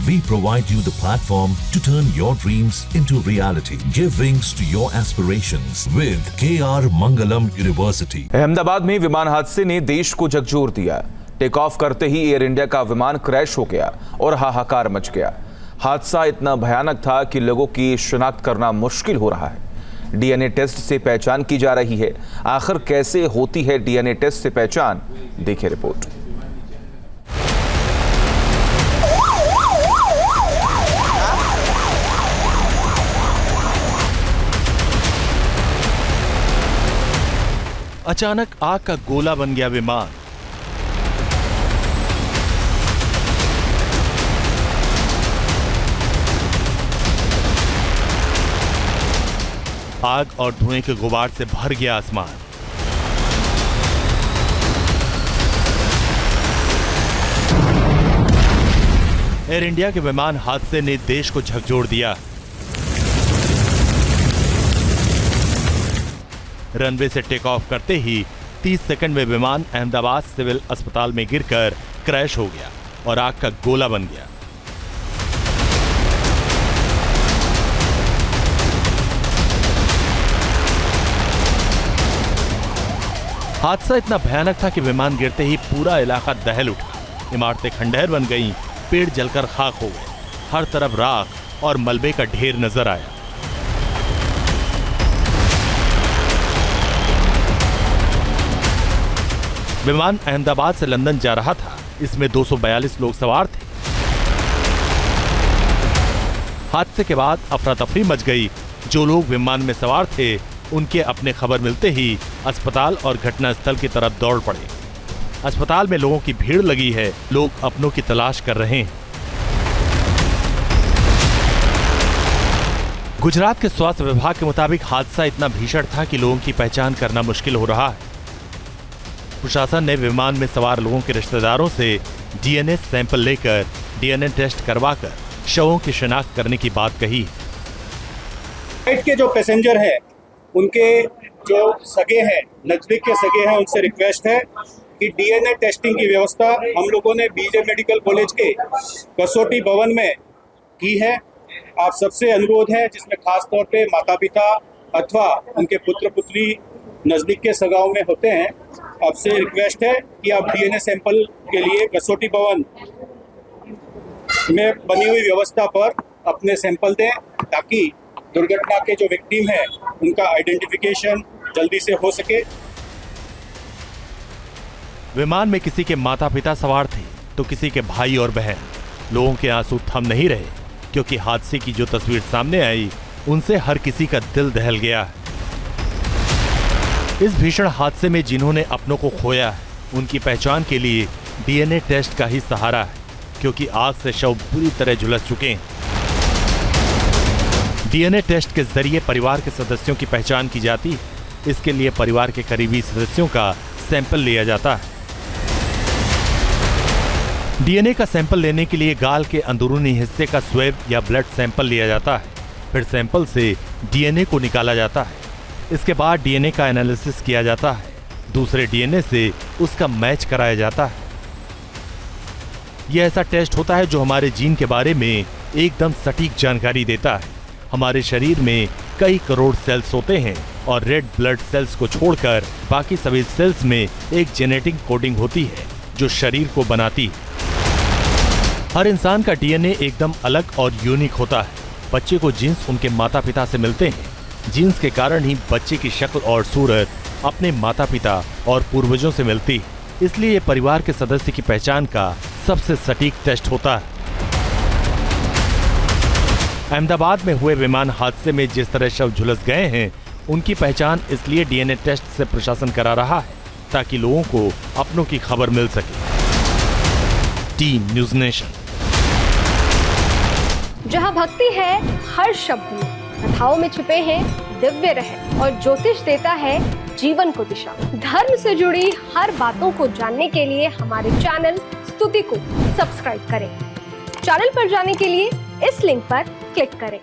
We provide you the platform to turn your dreams into reality. Give wings to your aspirations with KR Mangalam University. Ahmedabad में विमान हादसे ने देश को झकझोर दिया। टेक ऑफ करते ही एयर इंडिया का विमान क्रैश हो गया और हाहाकार मच गया। हादसा इतना भयानक था कि लोगों की शिनाख्त करना मुश्किल हो रहा है। डीएनए टेस्ट से पहचान की जा रही है। आखिर कैसे होती है डीएनए टेस्ट से पहचान, देखिए रिपोर्ट। अचानक आग का गोला बन गया विमान। आग और धुएं के गुबार से भर गया आसमान। एयर इंडिया के विमान हादसे ने देश को झकझोर दिया। रनवे से टेक ऑफ करते ही 30 सेकंड में विमान अहमदाबाद सिविल अस्पताल में गिरकर क्रैश हो गया और आग का गोला बन गया। हादसा इतना भयानक था कि विमान गिरते ही पूरा इलाका दहल उठा। इमारतें खंडहर बन गईं, पेड़ जलकर खाक हो गए। हर तरफ राख और मलबे का ढेर नजर आया। विमान अहमदाबाद से लंदन जा रहा था। इसमें 242 लोग सवार थे। हादसे के बाद अफरा तफरी मच गई। जो लोग विमान में सवार थे उनके अपने खबर मिलते ही अस्पताल और घटनास्थल की तरफ दौड़ पड़े। अस्पताल में लोगों की भीड़ लगी है। लोग अपनों की तलाश कर रहे हैं। गुजरात के स्वास्थ्य विभाग के मुताबिक हादसा इतना भीषण था कि लोगों की पहचान करना मुश्किल हो रहा है। प्रशासन ने विमान में सवार लोगों के रिश्तेदारों से डीएनए सैंपल लेकर डीएनए टेस्ट करवाकर शवों की शिनाख्त करने की बात कही। फ्लाइट के जो पैसेंजर हैं, उनके जो सगे हैं, नजदीक के सगे हैं, उनसे रिक्वेस्ट है कि डीएनए टेस्टिंग की व्यवस्था हम लोगों ने बीजे मेडिकल कॉलेज के कसौटी भवन में की है। आप सबसे अनुरोध है, जिसमें खास तौर पे माता पिता अथवा उनके पुत्र पुत्री नजदीक के सगाओं में होते हैं, आपसे रिक्वेस्ट है कि आप डीएनए सैंपल के लिए कसौटी भवन में बनी हुई व्यवस्था पर अपने सैंपल दें, ताकि दुर्घटना के जो विक्टिम है उनका आइडेंटिफिकेशन जल्दी से हो सके। विमान में किसी के माता पिता सवार थे तो किसी के भाई और बहन। लोगों के आंसू थम नहीं रहे, क्योंकि हादसे की जो तस्वीर सामने आई उनसे हर किसी का दिल दहल गया है। इस भीषण हादसे में जिन्होंने अपनों को खोया है, उनकी पहचान के लिए डीएनए टेस्ट का ही सहारा है, क्योंकि आग से शव बुरी तरह झुलस चुके हैं। डीएनए टेस्ट के जरिए परिवार के सदस्यों की पहचान की जाती है। इसके लिए परिवार के करीबी सदस्यों का सैंपल लिया जाता है। डीएनए का सैंपल लेने के लिए गाल के अंदरूनी हिस्से का स्वैब या ब्लड सैंपल लिया जाता है। फिर सैंपल से डीएनए को निकाला जाता है। इसके बाद डीएनए का एनालिसिस किया जाता है। दूसरे डीएनए से उसका मैच कराया जाता है। यह ऐसा टेस्ट होता है जो हमारे जीन के बारे में एकदम सटीक जानकारी देता है। हमारे शरीर में कई करोड़ सेल्स होते हैं और रेड ब्लड सेल्स को छोड़कर बाकी सभी सेल्स में एक जेनेटिक कोडिंग होती है जो शरीर को बनाती है। हर इंसान का डीएनए एकदम अलग और यूनिक होता है। बच्चे को जीन्स उनके माता पिता से मिलते हैं। जीन्स के कारण ही बच्चे की शक्ल और सूरत अपने माता पिता और पूर्वजों से मिलती है। इसलिए ये परिवार के सदस्य की पहचान का सबसे सटीक टेस्ट होता है। अहमदाबाद में हुए विमान हादसे में जिस तरह शव झुलस गए हैं, उनकी पहचान इसलिए डीएनए टेस्ट से प्रशासन करा रहा है, ताकि लोगों को अपनों की खबर मिल सके। Team news nation. जहां भक्ति है हर शब्द में, कथाओं में छुपे हैं दिव्य रहस्य और ज्योतिष देता है जीवन को दिशा। धर्म से जुड़ी हर बातों को जानने के लिए हमारे चैनल स्तुति को सब्सक्राइब करें। चैनल पर जाने के लिए इस लिंक पर क्लिक करें।